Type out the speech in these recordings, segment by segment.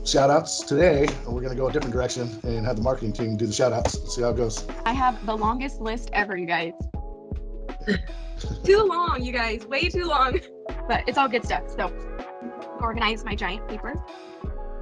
shout outs today. We're going to go a different direction and have the marketing team do the shout outs. Let's see how it goes. I have the longest list ever, you guys. Too long, you guys, way too long. But it's all good stuff. So organize my giant paper.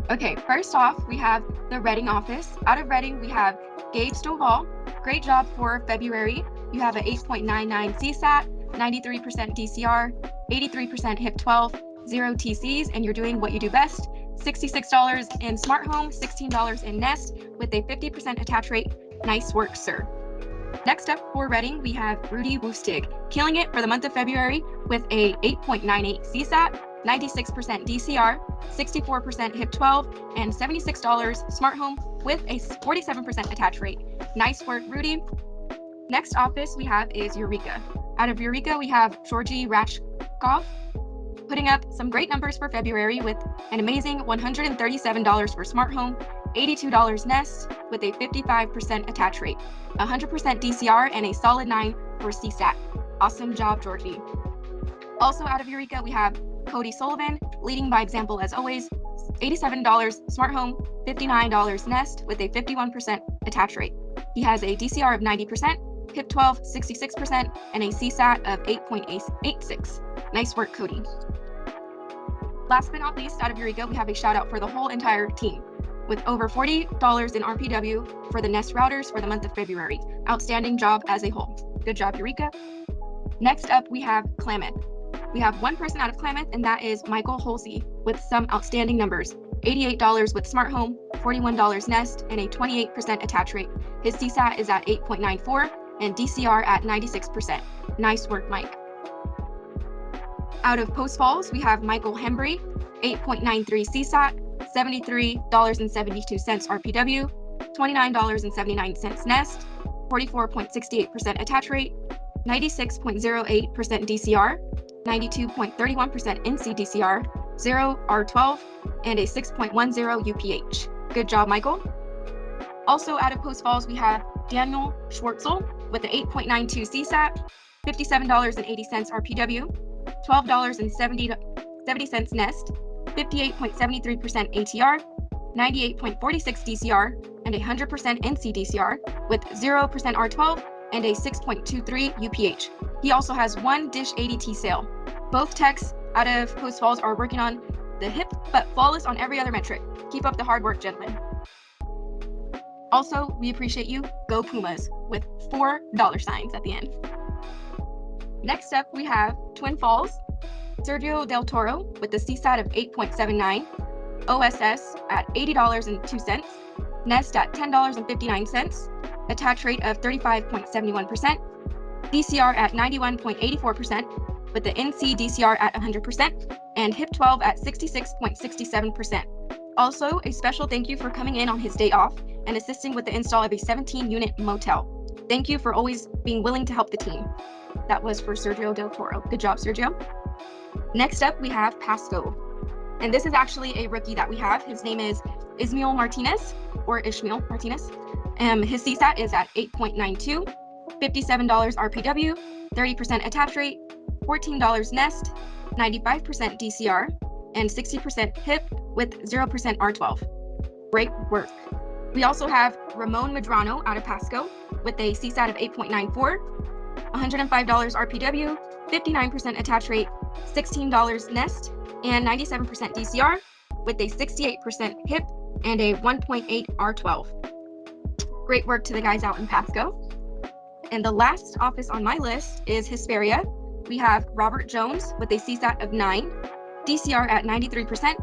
Okay, first off, we have the Reading office. Out of Reading, we have Gabe Stovall. Great job for February. You have an 8.99 CSAT, 93% DCR, 83% HIP 12, 0 TCs, and you're doing what you do best. $66 in Smart Home, $16 in Nest with a 50% attach rate. Nice work, sir. Next up for Reading, we have Rudy Woostig, killing it for the month of February with a 8.98 CSAT, 96% DCR, 64% HIP 12, and $76 Smart Home with a 47% attach rate. Nice work, Rudy. Next office we have is Eureka. Out of Eureka, we have Georgie Rachkov, putting up some great numbers for February with an amazing $137 for Smart Home, $82 Nest with a 55% attach rate, 100% DCR, and a solid 9 for CSAT. Awesome job, Georgie. Also out of Eureka, we have Cody Sullivan, leading by example as always, $87 Smart Home, $59 Nest with a 51% attach rate. He has a DCR of 90%, HIP 12, 66%, and a CSAT of 8.86. Nice work, Cody. Last but not least, out of Eureka, we have a shout out for the whole entire team with over $40 in RPW for the Nest routers for the month of February. Outstanding job as a whole. Good job, Eureka. Next up, we have Klamath. We have one person out of Klamath, and that is Michael Holsey with some outstanding numbers. $88 with Smart Home, $41 Nest, and a 28% attach rate. His CSAT is at 8.94 and DCR at 96%. Nice work, Mike. Out of Post Falls, we have Michael Hembry, 8.93 CSAT, $73.72 RPW, $29.79 Nest, 44.68% attach rate, 96.08% DCR, 92.31% NC DCR, 0 R12, and a 6.10 UPH. Good job, Michael. Also out of Post Falls, we have Daniel Schwartzel with an 8.92 CSAT, $57.80 RPW, $12.70 Nest, 58.73% ATR, 98.46 DCR, and 100% NC DCR with 0% R12 and a 6.23 UPH. He also has one Dish ADT sale. Both techs out of Post Falls are working on the hip, but flawless on every other metric. Keep up the hard work, gentlemen. Also, we appreciate you. Go Pumas with $4 signs at the end. Next up, we have Twin Falls, Sergio Del Toro with the CSAT of 8.79, OSS at $80.02, Nest at $10.59, attach rate of 35.71%, DCR at 91.84% with the NC DCR at 100%, and HIP 12 at 66.67%. Also, a special thank you for coming in on his day off and assisting with the install of a 17-unit motel. Thank you for always being willing to help the team. That was for Sergio Del Toro. Good job, Sergio. Next up, we have Pasco. And this is actually a rookie that we have. His name is Ishmael Martinez. His CSAT is at 8.92, $57 RPW, 30% attach rate, $14 Nest, 95% DCR, and 60% HIP with 0% R12. Great work. We also have Ramon Medrano out of Pasco with a CSAT of 8.94, $105 RPW, 59% attach rate, $16 Nest, and 97% DCR with a 68% HIP and a 1.8 R12. Great work to the guys out in Pasco. And the last office on my list is Hesperia. We have Robert Jones with a CSAT of 9, DCR at 93%,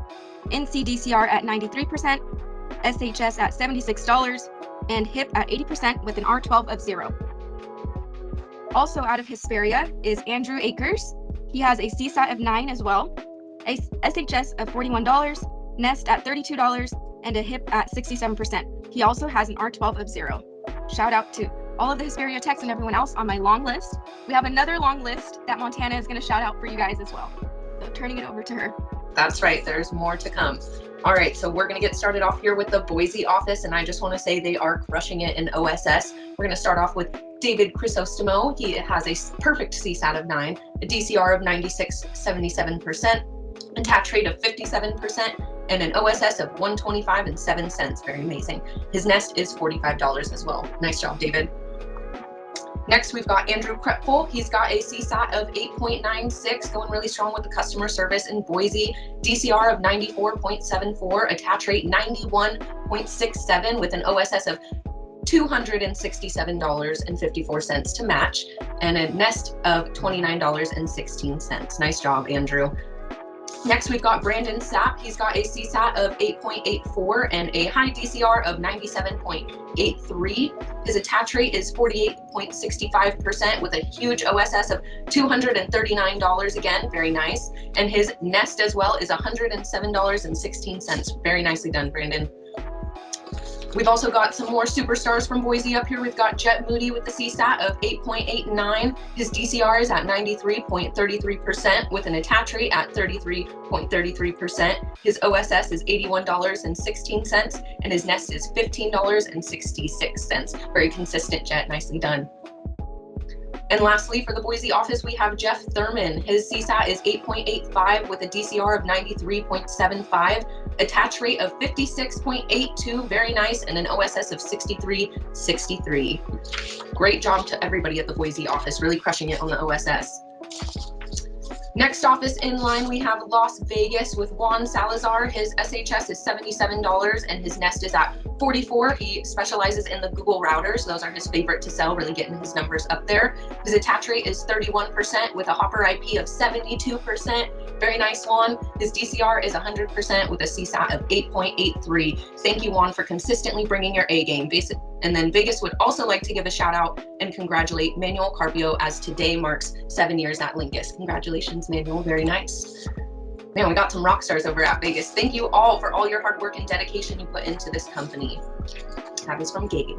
NC DCR at 93%, SHS at $76, and HIP at 80% with an R12 of 0. Also out of Hesperia is Andrew Akers. He has a CSAT of 9 as well, a SHS of $41, Nest at $32, and a HIP at 67%. He also has an R12 of 0. Shout out to all of the Hesperia techs and everyone else on my long list. We have another long list that Montana is going to shout out for you guys as well. So turning it over to her. That's right. There's more to come. All right, so we're going to get started off here with the Boise office, and I just want to say they are crushing it in OSS. We're going to start off with David Crisostomo. He has a perfect CSAT of 9, a DCR of 96.77%, attach rate of 57%, and an OSS of 125.07. Very amazing. His Nest is $45 as well. Nice job, David. Next, we've got Andrew Krepful. He's got a CSAT of 8.96, going really strong with the customer service in Boise. DCR of 94.74, attach rate 91.67 with an OSS of $267.54 to match, and a Nest of $29.16. Nice job, Andrew. Next, we've got Brandon Sapp. He's got a CSAT of 8.84 and a high DCR of 97.83. His attach rate is 48.65% with a huge OSS of $239 again, very nice. And his Nest as well is $107.16. Very nicely done, Brandon. We've also got some more superstars from Boise up here. We've got Jet Moody with the CSAT of 8.89. His DCR is at 93.33% with an attach rate at 33.33%. His OSS is $81.16 and his Nest is $15.66. Very consistent, Jet. Nicely done. And lastly, for the Boise office, we have Jeff Thurman. His CSAT is 8.85 with a DCR of 93.75, attach rate of 56.82, very nice, and an OSS of 63.63. Great job to everybody at the Boise office, really crushing it on the OSS. Next office in line, we have Las Vegas with Juan Salazar. His SHS is $77 and his Nest is at 44. He specializes in the Google routers. Those are his favorite to sell, really getting his numbers up there. His attach rate is 31% with a Hopper IP of 72%. Very nice, Juan. His DCR is 100% with a CSAT of 8.83. Thank you, Juan, for consistently bringing your A game. And then Vegas would also like to give a shout out and congratulate Manuel Carpio, as today marks 7 years at Linkus. Congratulations, Manuel. Very nice. Man, we got some rock stars over at Vegas. Thank you all for all your hard work and dedication you put into this company. That is from Gabe.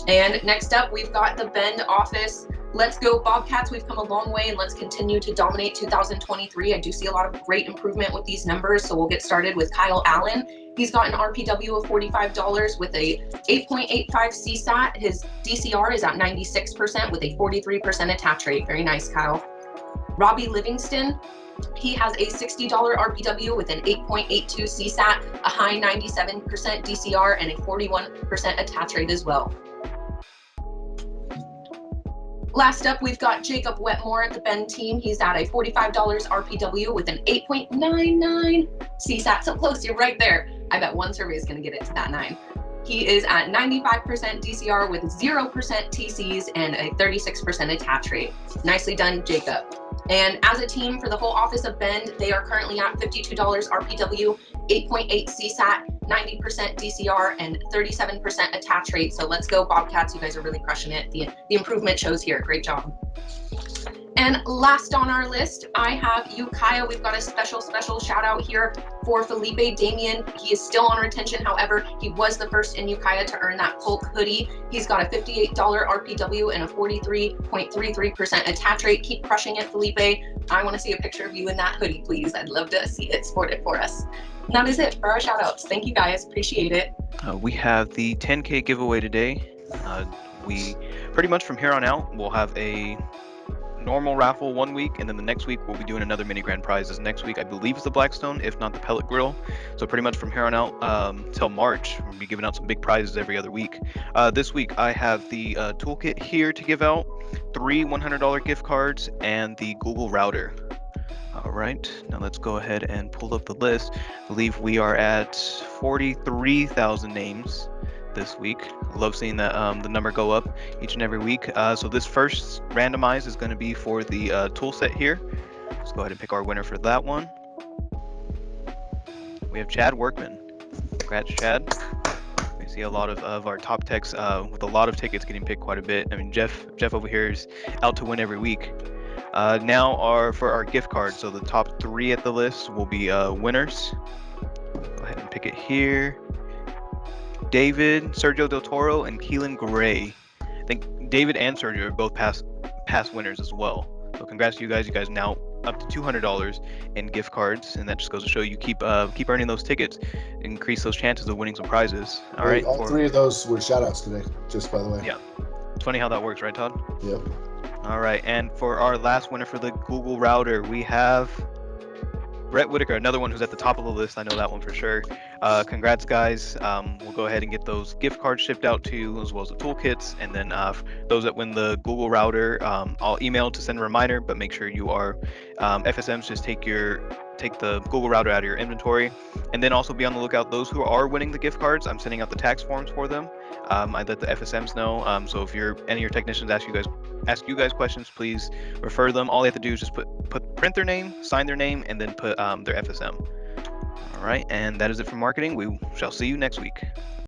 And next up, we've got the Bend office. Let's go Bobcats. We've come a long way and let's continue to dominate 2023. I do see a lot of great improvement with these numbers. So we'll get started with Kyle Allen. He's got an RPW of $45 with a 8.85 CSAT. His DCR is at 96% with a 43% attach rate. Very nice, Kyle. Robbie Livingston. He has a $60 RPW with an 8.82 CSAT, a high 97% DCR, and a 41% attach rate as well. Last up, we've got Jacob Wetmore at the Bend team. He's at a $45 RPW with an 8.99 CSAT. So close, you're right there. I bet one survey is going to get it to that 9. He is at 95% DCR with 0% TCs and a 36% attach rate. Nicely done, Jacob. And as a team for the whole office of Bend, they are currently at $52 RPW, 8.8 CSAT, 90% DCR, and 37% attach rate. So let's go Bobcats. You guys are really crushing it. The improvement shows here. Great job. And last on our list, I have Ukiah. We've got a special shout out here for Felipe Damien. He is still on retention. However, he was the first in Ukiah to earn that Polk hoodie. He's got a $58 RPW and a 43.33% attach rate. Keep crushing it, Felipe. I want to see a picture of you in that hoodie, please. I'd love to see it sported for us. And that is it for our shout outs. Thank you guys. Appreciate it. We have the 10K giveaway today. We pretty much from here on out, we'll have a normal raffle 1 week, and then the next week we'll be doing another mini grand prizes. Next week I believe is the Blackstone, if not the pellet grill. So pretty much from here on out till March, we'll be giving out some big prizes every other week. This week I have the toolkit here to give out, 3 $100 gift cards, and the Google router. All right, now let's go ahead and pull up the list. I believe we are at 43,000 names this week. Love seeing that the number go up each and every week. So this first randomize is going to be for the tool set here. Let's go ahead and pick our winner for that one. We have Chad Workman. Congrats, Chad. We see a lot of our top techs with a lot of tickets getting picked quite a bit. I mean, Jeff over here is out to win every week. Now for our gift cards. So the top 3 at the list will be winners. Go ahead and pick it here. David, Sergio Del Toro, and Keelan Gray. I think David and Sergio are both past winners as well. So congrats to you guys. You guys now up to $200 in gift cards, and that just goes to show you keep earning those tickets, increase those chances of winning some prizes. All right. All 3 of those were shout outs today, just by the way. Yeah. It's funny how that works, right, Todd? Yep. All right. And for our last winner for the Google router, we have Brett Whitaker, another one who's at the top of the list. I know that one for sure. Congrats, guys. We'll go ahead and get those gift cards shipped out to you, as well as the toolkits. And then those that win the Google router, I'll email to send a reminder, but make sure you are FSMs. Just take the Google router out of your inventory, and then also be on the lookout. Those who are winning the gift cards, I'm sending out the tax forms for them. I let the FSMs know. So if any of your technicians ask you guys questions, please refer them. All they have to do is just print their name, sign their name, and then put their FSM. All right, and that is it for marketing. We shall see you next week.